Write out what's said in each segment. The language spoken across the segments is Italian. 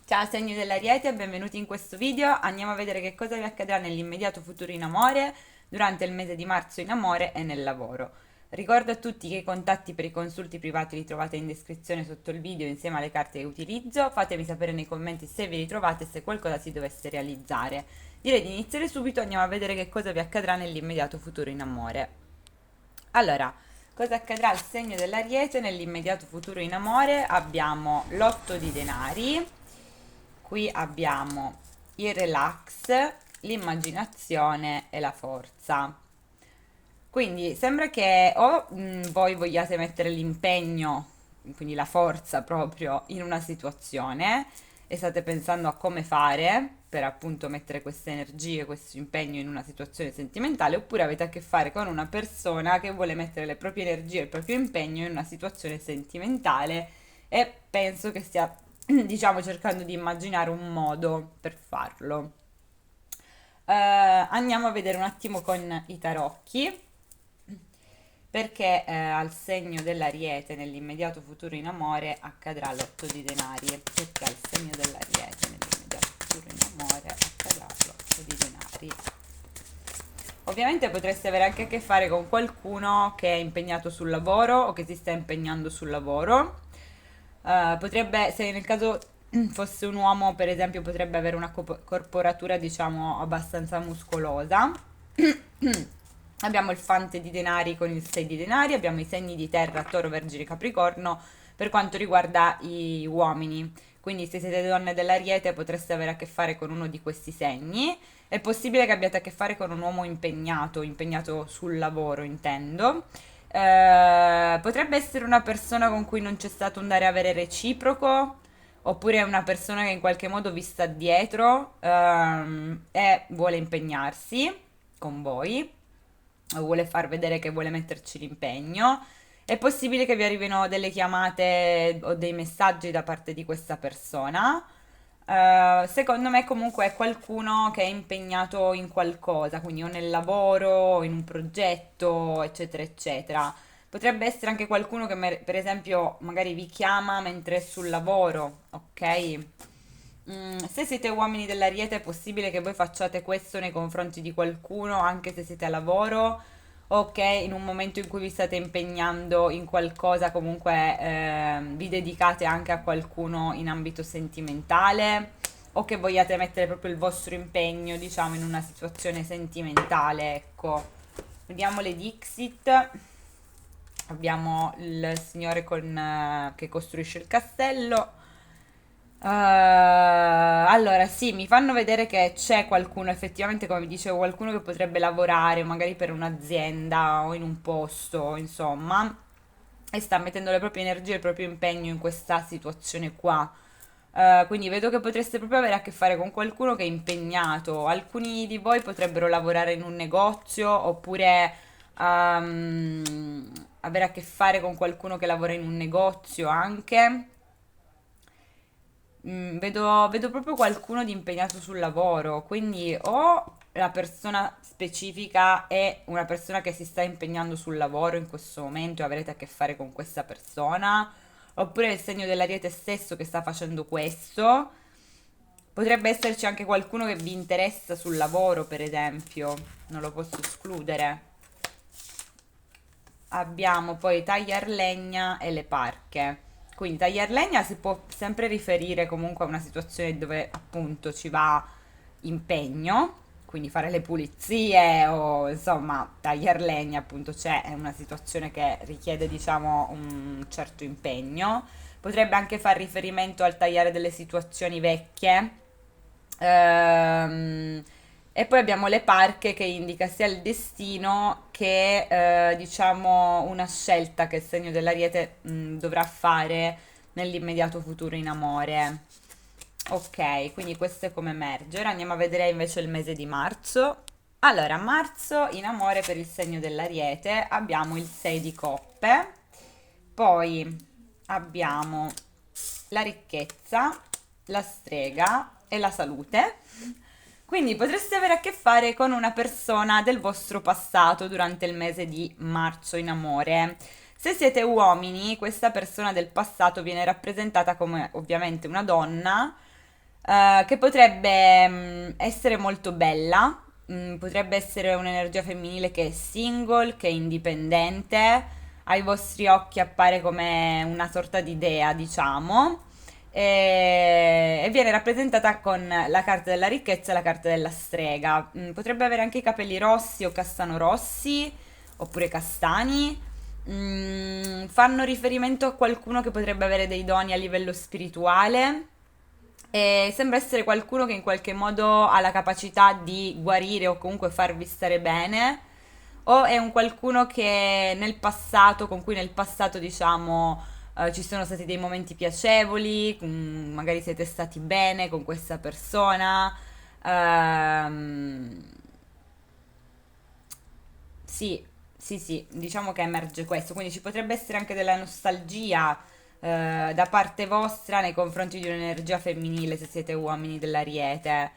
Ciao segni dell'Ariete, benvenuti in questo video. Andiamo a vedere che cosa vi accadrà nell'immediato futuro in amore, durante il mese di marzo in amore e nel lavoro. Ricordo a tutti che i contatti per i consulti privati li trovate in descrizione sotto il video insieme alle carte che utilizzo. Fatemi sapere nei commenti se vi ritrovate e se qualcosa si dovesse realizzare. Direi di iniziare subito, andiamo a vedere che cosa vi accadrà nell'immediato futuro in amore. Allora, cosa accadrà al segno dell'Ariete nell'immediato futuro in amore? Abbiamo l'otto di denari, qui abbiamo il relax, l'immaginazione e la forza. Quindi sembra che o voi vogliate mettere l'impegno, quindi la forza proprio in una situazione e state pensando a come fare per appunto mettere queste energie, questo impegno in una situazione sentimentale, oppure avete a che fare con una persona che vuole mettere le proprie energie, il proprio impegno in una situazione sentimentale e penso che stia, diciamo, cercando di immaginare un modo per farlo. Andiamo a vedere un attimo con i tarocchi perché al segno dell'Ariete nell'immediato futuro in amore accadrà l'otto di denari, perché al segno dell'Ariete nell'immediato futuro in amore accadrà l'otto di denari. Ovviamente potreste avere anche a che fare con qualcuno che è impegnato sul lavoro o che si sta impegnando sul lavoro. Potrebbe, se nel caso fosse un uomo, per esempio, potrebbe avere una corporatura, diciamo, abbastanza muscolosa. Abbiamo il fante di denari con il 6 di denari, abbiamo i segni di terra, toro, vergine, capricorno per quanto riguarda gli uomini. Quindi se siete donne dell'Ariete potreste avere a che fare con uno di questi segni. È possibile che abbiate a che fare con un uomo impegnato, impegnato sul lavoro, intendo. Potrebbe essere una persona con cui non c'è stato un dare e avere reciproco, oppure è una persona che in qualche modo vi sta dietro e vuole impegnarsi con voi, o vuole far vedere che vuole metterci l'impegno. È possibile che vi arrivino delle chiamate o dei messaggi da parte di questa persona. Secondo me comunque è qualcuno che è impegnato in qualcosa, quindi o nel lavoro, o in un progetto, eccetera, eccetera. Potrebbe essere anche qualcuno che per esempio magari vi chiama mentre è sul lavoro, ok? Se siete uomini dell'Ariete è possibile che voi facciate questo nei confronti di qualcuno, anche se siete a lavoro, o che in un momento in cui vi state impegnando in qualcosa, comunque vi dedicate anche a qualcuno in ambito sentimentale, o che vogliate mettere proprio il vostro impegno, diciamo, in una situazione sentimentale, ecco. Vediamo le Dixit. Abbiamo il signore che costruisce il castello. Allora, sì, mi fanno vedere che c'è qualcuno, effettivamente, come vi dicevo, qualcuno che potrebbe lavorare magari per un'azienda o in un posto, insomma, e sta mettendo le proprie energie, il proprio impegno in questa situazione qua. Quindi vedo che potreste proprio avere a che fare con qualcuno che è impegnato. Alcuni di voi potrebbero lavorare in un negozio oppure avere a che fare con qualcuno che lavora in un negozio anche. Vedo proprio qualcuno di impegnato sul lavoro, quindi o la persona specifica è una persona che si sta impegnando sul lavoro in questo momento e avrete a che fare con questa persona, oppure è il segno dell'Ariete stesso che sta facendo questo. Potrebbe esserci anche qualcuno che vi interessa sul lavoro, per esempio, non lo posso escludere. Abbiamo poi tagliar legna e le parche. Quindi tagliar legna si può sempre riferire comunque a una situazione dove appunto ci va impegno, quindi fare le pulizie o insomma tagliar legna appunto c'è, è una situazione che richiede diciamo un certo impegno. Potrebbe anche far riferimento al tagliare delle situazioni vecchie. Ehm, e poi abbiamo le parche che indica sia il destino che diciamo una scelta che il segno dell'Ariete dovrà fare nell'immediato futuro in amore. Ok, quindi questo è come emergere. Andiamo a vedere invece il mese di marzo. Allora, marzo in amore per il segno dell'Ariete abbiamo il 6 di coppe, poi abbiamo la ricchezza, la strega e la salute. Quindi potreste avere a che fare con una persona del vostro passato durante il mese di marzo in amore. Se siete uomini, questa persona del passato viene rappresentata come ovviamente una donna che potrebbe essere molto bella, potrebbe essere un'energia femminile che è single, che è indipendente, ai vostri occhi appare come una sorta di dea, diciamo, e viene rappresentata con la carta della ricchezza e la carta della strega. Potrebbe avere anche i capelli rossi o castano rossi, oppure castani. Fanno riferimento a qualcuno che potrebbe avere dei doni a livello spirituale e sembra essere qualcuno che in qualche modo ha la capacità di guarire o comunque farvi stare bene, o è un qualcuno che nel passato, con cui nel passato diciamo ci sono stati dei momenti piacevoli, magari siete stati bene con questa persona. ehm, sì, sì, sì, diciamo che emerge questo, quindi ci potrebbe essere anche della nostalgia da parte vostra nei confronti di un'energia femminile se siete uomini dell'Ariete.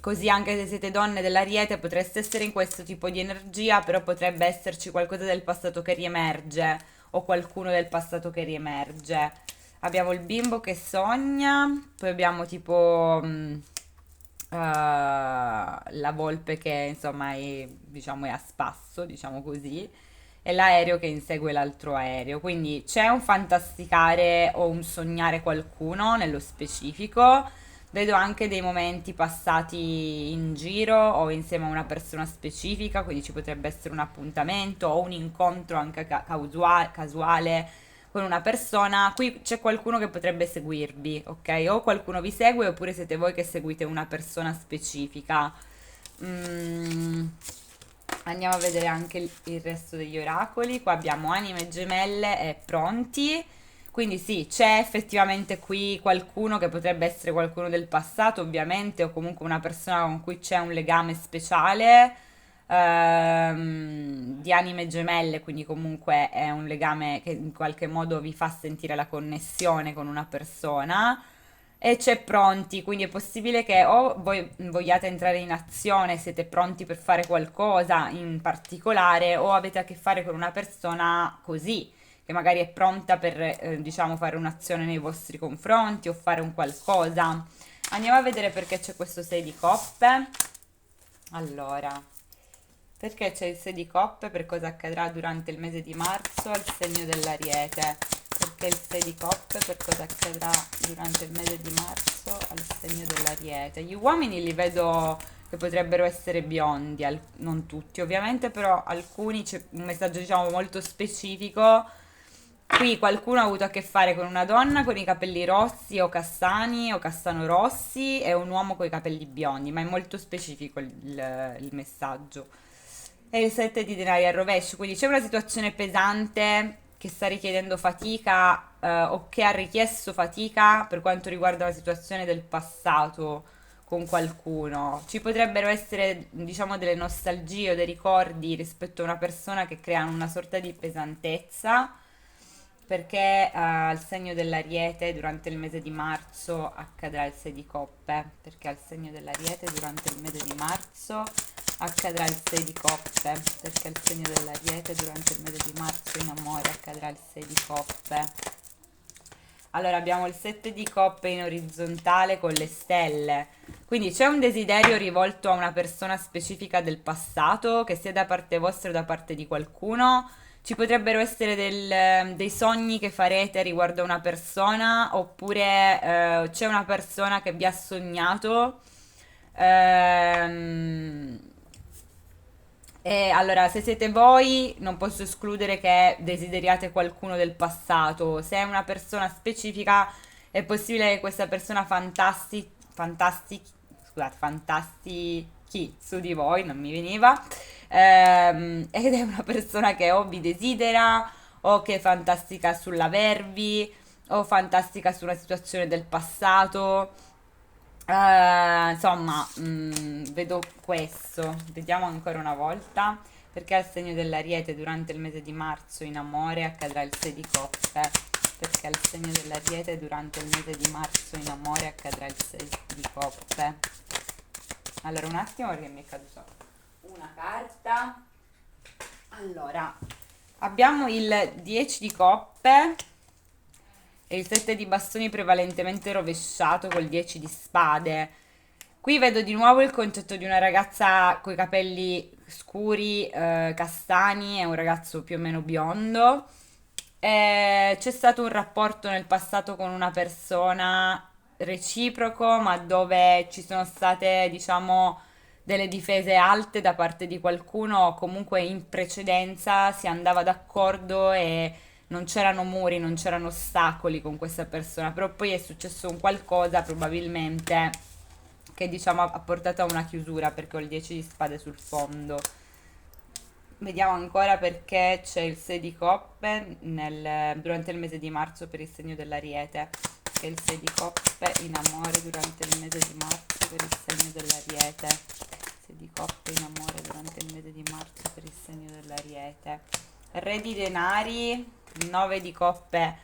Così anche se siete donne dell'Ariete potreste essere in questo tipo di energia, però potrebbe esserci qualcosa del passato che riemerge o qualcuno del passato che riemerge. Abbiamo il bimbo che sogna, poi abbiamo tipo la volpe che insomma è, diciamo, è a spasso, diciamo così, e l'aereo che insegue l'altro aereo. Quindi c'è un fantasticare o un sognare qualcuno nello specifico. Vedo anche dei momenti passati in giro o insieme a una persona specifica, quindi ci potrebbe essere un appuntamento o un incontro anche casuale con una persona. Qui c'è qualcuno che potrebbe seguirvi, ok? O qualcuno vi segue oppure siete voi che seguite una persona specifica. Mm, Andiamo a vedere anche il resto degli oracoli. Qua abbiamo anime gemelle e pronti. Quindi sì, c'è effettivamente qui qualcuno che potrebbe essere qualcuno del passato, ovviamente, o comunque una persona con cui c'è un legame speciale di anime gemelle, quindi comunque è un legame che in qualche modo vi fa sentire la connessione con una persona. E c'è pronti, quindi è possibile che o voi vogliate entrare in azione, siete pronti per fare qualcosa in particolare, o avete a che fare con una persona così, che magari è pronta per, diciamo, fare un'azione nei vostri confronti o fare un qualcosa. Andiamo a vedere perché c'è questo 6 di coppe. Allora, perché c'è il 6 di coppe? Per cosa accadrà durante il mese di marzo al segno dell'Ariete? Perché il 6 di coppe? Per cosa accadrà durante il mese di marzo al segno dell'Ariete? Gli uomini li vedo che potrebbero essere biondi, non tutti ovviamente, però alcuni c'è un messaggio diciamo molto specifico. Qui qualcuno ha avuto a che fare con una donna con i capelli rossi o castano rossi e un uomo con i capelli biondi, ma è molto specifico il messaggio. E il 7 di denari al rovescio, quindi c'è una situazione pesante che sta richiedendo fatica o che ha richiesto fatica per quanto riguarda la situazione del passato con qualcuno. Ci potrebbero essere, diciamo, delle nostalgie o dei ricordi rispetto a una persona che creano una sorta di pesantezza perché al segno dell'Ariete durante il mese di marzo accadrà il 6 di coppe, perché al segno dell'Ariete durante il mese di marzo accadrà il 6 di coppe, perché al segno dell'Ariete durante il mese di marzo in amore accadrà il 6 di coppe. Allora abbiamo il 7 di coppe in orizzontale con le stelle, quindi c'è un desiderio rivolto a una persona specifica del passato, che sia da parte vostra o da parte di qualcuno. Ci potrebbero essere dei sogni che farete riguardo a una persona, oppure c'è una persona che vi ha sognato. Ehm, e allora, se siete voi, non posso escludere che desideriate qualcuno del passato. Se è una persona specifica, è possibile che questa persona fantastichi su di voi, non mi veniva. Ed è una persona che o vi desidera, o che fantastica sull'avervi, o fantastica su una situazione del passato. Insomma, vedo questo. Vediamo ancora una volta. Perché al segno dell'Ariete durante il mese di marzo in amore accadrà il 6 di coppe. Perché al segno dell'Ariete durante il mese di marzo in amore accadrà il 6 di coppe. Allora, un attimo perché mi è caduta una carta. Allora, abbiamo il 10 di coppe e il 7 di bastoni prevalentemente rovesciato col 10 di spade. Qui vedo di nuovo il concetto di una ragazza coi capelli scuri, castani, e un ragazzo più o meno biondo. C'è stato un rapporto nel passato con una persona reciproco, ma dove ci sono state, diciamo, delle difese alte da parte di qualcuno, o comunque in precedenza si andava d'accordo e non c'erano muri, non c'erano ostacoli con questa persona, però poi è successo un qualcosa probabilmente che diciamo ha portato a una chiusura perché ho il 10 di spade sul fondo. Vediamo ancora perché c'è il 6 di coppe durante il mese di marzo per il segno dell'Ariete. Che il 6 di coppe in amore durante il mese di marzo per il segno dell'Ariete. 6 di coppe in amore durante il mese di marzo per il segno dell'Ariete. Re di denari, 9 di coppe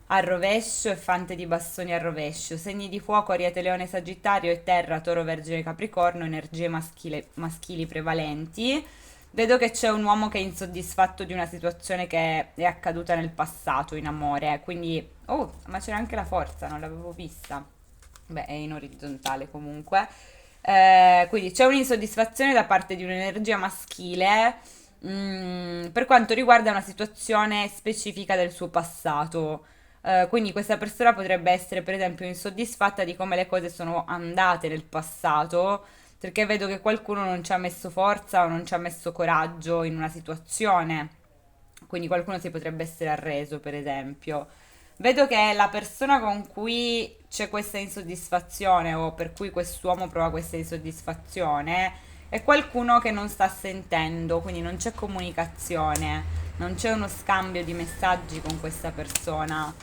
al rovescio e fante di bastoni al rovescio. Segni di fuoco, Ariete, Leone, Sagittario e Terra, Toro, Vergine, Capricorno, energie maschili prevalenti. Vedo che c'è un uomo che è insoddisfatto di una situazione che è accaduta nel passato in amore, quindi... Oh, ma c'era anche la forza, non l'avevo vista. Beh, è in orizzontale comunque. Quindi c'è un'insoddisfazione da parte di un'energia maschile per quanto riguarda una situazione specifica del suo passato. Quindi questa persona potrebbe essere per esempio insoddisfatta di come le cose sono andate nel passato, perché vedo che qualcuno non ci ha messo forza o non ci ha messo coraggio in una situazione. Quindi qualcuno si potrebbe essere arreso, per esempio. Vedo che la persona con cui c'è questa insoddisfazione o per cui quest'uomo prova questa insoddisfazione è qualcuno che non sta sentendo, quindi non c'è comunicazione, non c'è uno scambio di messaggi con questa persona.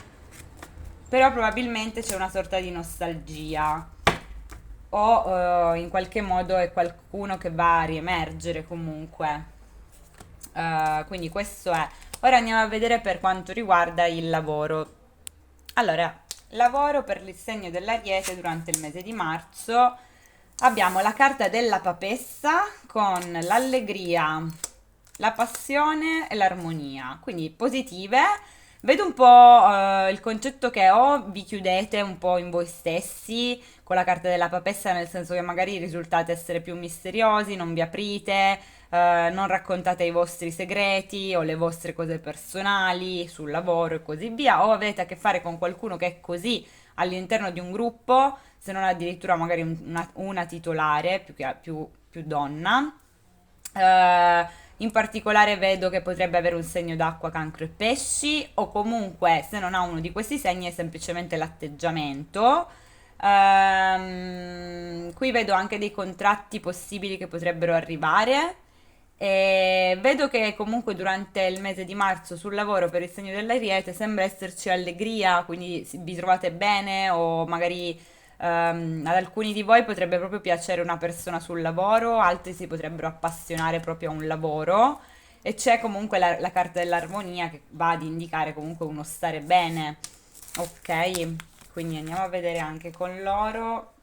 Però probabilmente c'è una sorta di nostalgia o in qualche modo è qualcuno che va a riemergere comunque. Quindi questo è. Ora andiamo a vedere per quanto riguarda il lavoro. Allora, lavoro per il segno dell'Ariete durante il mese di marzo. Abbiamo la carta della papessa con l'allegria, la passione e l'armonia, quindi positive. Vedo un po' il concetto che o vi chiudete un po' in voi stessi con la carta della papessa, nel senso che magari risultate essere più misteriosi, non vi aprite, non raccontate i vostri segreti o le vostre cose personali sul lavoro e così via, o avete a che fare con qualcuno che è così all'interno di un gruppo, se non addirittura magari una titolare più donna. In particolare vedo che potrebbe avere un segno d'acqua, cancro e pesci, o comunque se non ha uno di questi segni è semplicemente l'atteggiamento. Qui vedo anche dei contratti possibili che potrebbero arrivare. E vedo che comunque durante il mese di marzo sul lavoro per il segno dell'Ariete sembra esserci allegria, quindi vi trovate bene o magari ad alcuni di voi potrebbe proprio piacere una persona sul lavoro, altri si potrebbero appassionare proprio a un lavoro e c'è comunque la carta dell'armonia che va ad indicare comunque uno stare bene. Ok, quindi andiamo a vedere anche con loro.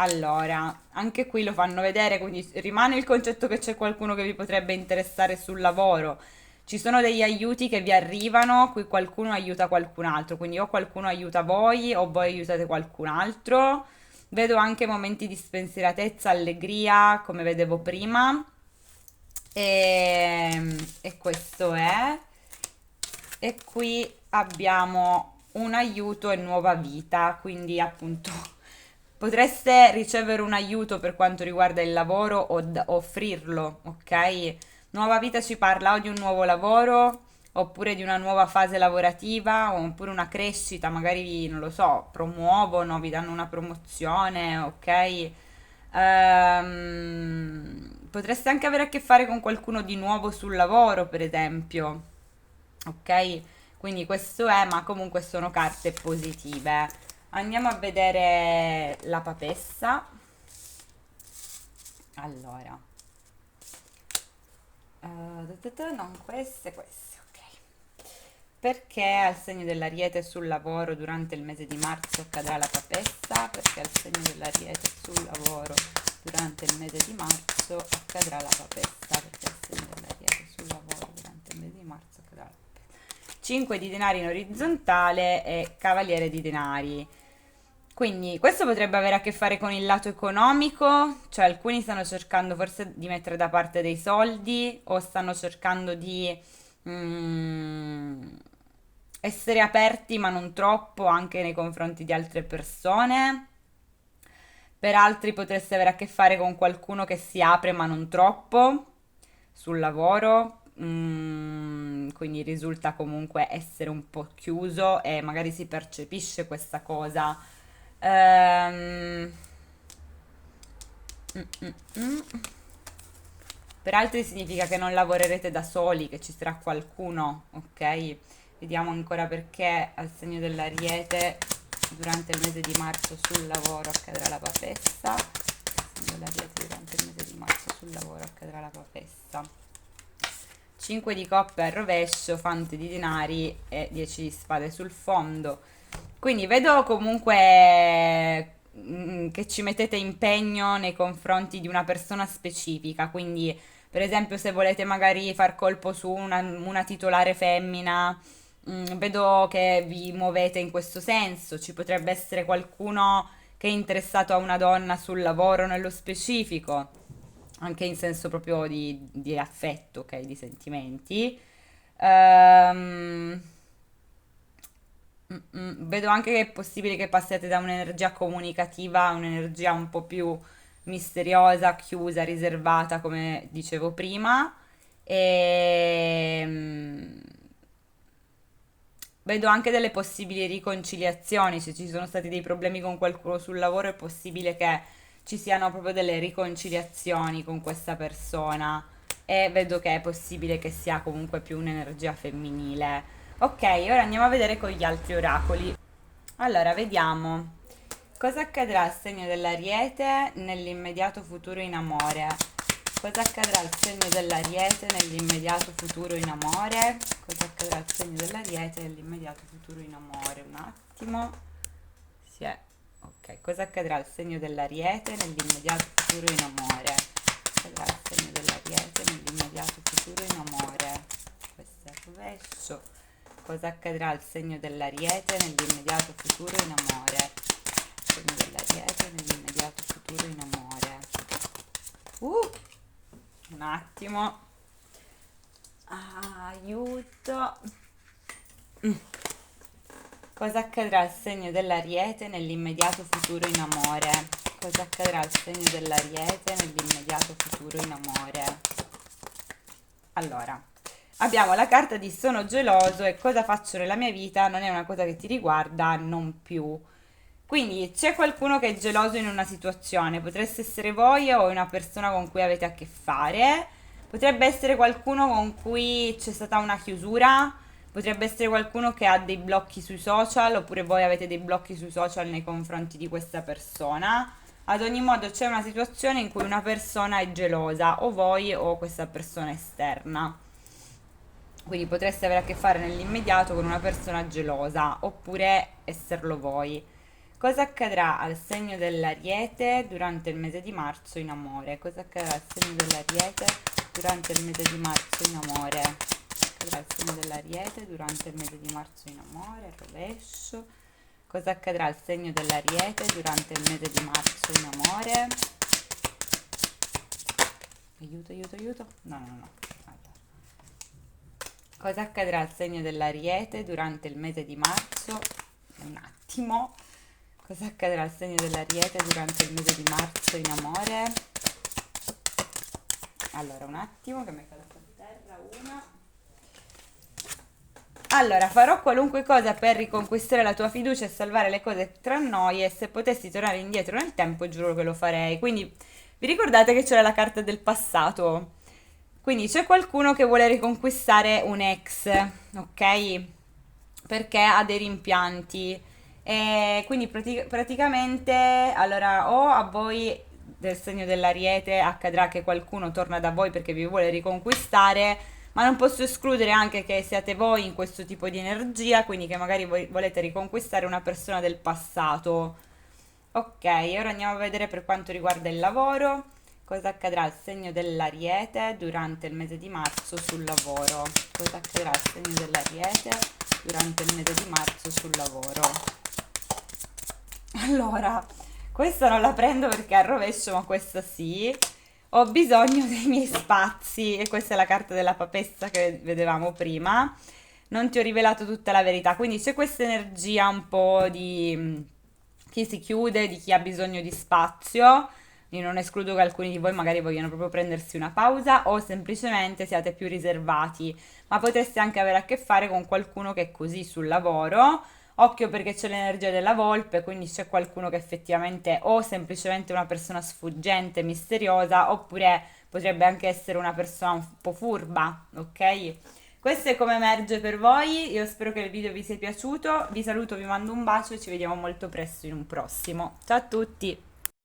Allora, anche qui lo fanno vedere, quindi rimane il concetto che c'è qualcuno che vi potrebbe interessare sul lavoro. Ci sono degli aiuti che vi arrivano, qui qualcuno aiuta qualcun altro, quindi o qualcuno aiuta voi o voi aiutate qualcun altro. Vedo anche momenti di spensieratezza, allegria, come vedevo prima. E questo è. E qui abbiamo un aiuto e nuova vita, quindi appunto potreste ricevere un aiuto per quanto riguarda il lavoro o offrirlo, ok? Nuova vita ci parla o di un nuovo lavoro oppure di una nuova fase lavorativa oppure una crescita, magari non lo so, promuovono, vi danno una promozione, ok? Potreste anche avere a che fare con qualcuno di nuovo sul lavoro, per esempio, ok? Quindi questo è, ma comunque sono carte positive. Andiamo a vedere la papessa. Allora, non queste, ok. Perché al segno dell'Ariete sul lavoro durante il mese di marzo accadrà la papessa? Perché al segno dell'Ariete sul lavoro durante il mese di marzo accadrà la papessa? Perché al segno dell'Ariete sul lavoro durante il mese di marzo accadrà la papessa? 5 di denari in orizzontale e cavaliere di denari. Quindi questo potrebbe avere a che fare con il lato economico, cioè alcuni stanno cercando forse di mettere da parte dei soldi o stanno cercando di essere aperti ma non troppo anche nei confronti di altre persone. Per altri potreste avere a che fare con qualcuno che si apre ma non troppo sul lavoro, quindi risulta comunque essere un po' chiuso e magari si percepisce questa cosa. Ehm, mm, mm, mm. Per altri significa che non lavorerete da soli, che ci sarà qualcuno, ok? Vediamo ancora perché al segno dell'Ariete durante il mese di marzo sul lavoro accadrà la papessa. Al segno dell'Ariete durante il mese di marzo sul lavoro accadrà la papessa. 5 di coppe al rovescio, fante di denari e 10 di spade sul fondo. Quindi vedo comunque che ci mettete impegno nei confronti di una persona specifica, quindi per esempio se volete magari far colpo su una titolare femmina, vedo che vi muovete in questo senso, ci potrebbe essere qualcuno che è interessato a una donna sul lavoro nello specifico, anche in senso proprio di affetto, ok, di sentimenti. Ehm, Vedo anche che è possibile che passiate da un'energia comunicativa a un'energia un po' più misteriosa, chiusa, riservata, come dicevo prima. E vedo anche delle possibili riconciliazioni. Se ci sono stati dei problemi con qualcuno sul lavoro, è possibile che ci siano proprio delle riconciliazioni con questa persona. E vedo che è possibile che sia comunque più un'energia femminile. Ok, ora andiamo a vedere con gli altri oracoli. Allora, vediamo cosa accadrà al segno dell'Ariete nell'immediato futuro in amore. Cosa accadrà al segno dell'Ariete nell'immediato futuro in amore? Cosa accadrà al segno dell'Ariete nell'immediato futuro in amore? Un attimo. Sì, ok. Cosa accadrà al segno dell'Ariete nell'immediato futuro in amore? Accadrà al segno dell'Ariete nell'immediato futuro in amore. Questo è il rovescio. Cosa accadrà al segno dell'Ariete nell'immediato futuro in amore? Segno dell'Ariete nell'immediato futuro in amore. Un attimo. Aiuto. Cosa accadrà al segno dell'Ariete nell'immediato futuro in amore? Cosa accadrà al segno dell'Ariete nell'immediato futuro in amore? Allora, abbiamo la carta di sono geloso e cosa faccio nella mia vita non è una cosa che ti riguarda, non più. Quindi c'è qualcuno che è geloso in una situazione, potreste essere voi o una persona con cui avete a che fare, potrebbe essere qualcuno con cui c'è stata una chiusura, potrebbe essere qualcuno che ha dei blocchi sui social oppure voi avete dei blocchi sui social nei confronti di questa persona. Ad ogni modo c'è una situazione in cui una persona è gelosa, o voi o questa persona esterna. Quindi potreste avere a che fare nell'immediato con una persona gelosa, oppure esserlo voi. Cosa accadrà al segno dell'Ariete durante il mese di marzo in amore? Cosa accadrà al segno dell'Ariete durante il mese di marzo in amore? Accadrà al segno dell'Ariete durante il mese di marzo in amore, rovescio. Cosa accadrà al segno dell'Ariete durante il mese di marzo in amore? Aiuto, aiuto, aiuto. No, no, no. Allora. Cosa accadrà al segno dell'Ariete durante il mese di marzo? Un attimo. Cosa accadrà al segno dell'Ariete durante il mese di marzo in amore? Allora, un attimo che mi è caduta a terra una. Allora, farò qualunque cosa per riconquistare la tua fiducia e salvare le cose tra noi e se potessi tornare indietro nel tempo giuro che lo farei. Quindi vi ricordate che c'era la carta del passato? Quindi c'è qualcuno che vuole riconquistare un ex, ok? Perché ha dei rimpianti. E quindi praticamente, allora, o a voi del segno dell'Ariete accadrà che qualcuno torna da voi perché vi vuole riconquistare, ma non posso escludere anche che siate voi in questo tipo di energia, quindi che magari voi volete riconquistare una persona del passato. Ok, ora andiamo a vedere per quanto riguarda il lavoro. Cosa accadrà al segno dell'Ariete durante il mese di marzo sul lavoro? Cosa accadrà al segno dell'Ariete durante il mese di marzo sul lavoro. Allora, questa non la prendo perché è al rovescio, ma questa sì. Ho bisogno dei miei spazi, e questa è la carta della papessa che vedevamo prima. Non ti ho rivelato tutta la verità, quindi c'è questa energia un po' di chi si chiude, di chi ha bisogno di spazio. Io non escludo che alcuni di voi magari vogliano proprio prendersi una pausa o semplicemente siate più riservati, ma potreste anche avere a che fare con qualcuno che è così sul lavoro. Occhio perché c'è l'energia della volpe, quindi c'è qualcuno che effettivamente o semplicemente una persona sfuggente, misteriosa, oppure potrebbe anche essere una persona un po' furba, ok? Questo è come emerge per voi, io spero che il video vi sia piaciuto, vi saluto, vi mando un bacio e ci vediamo molto presto in un prossimo. Ciao a tutti!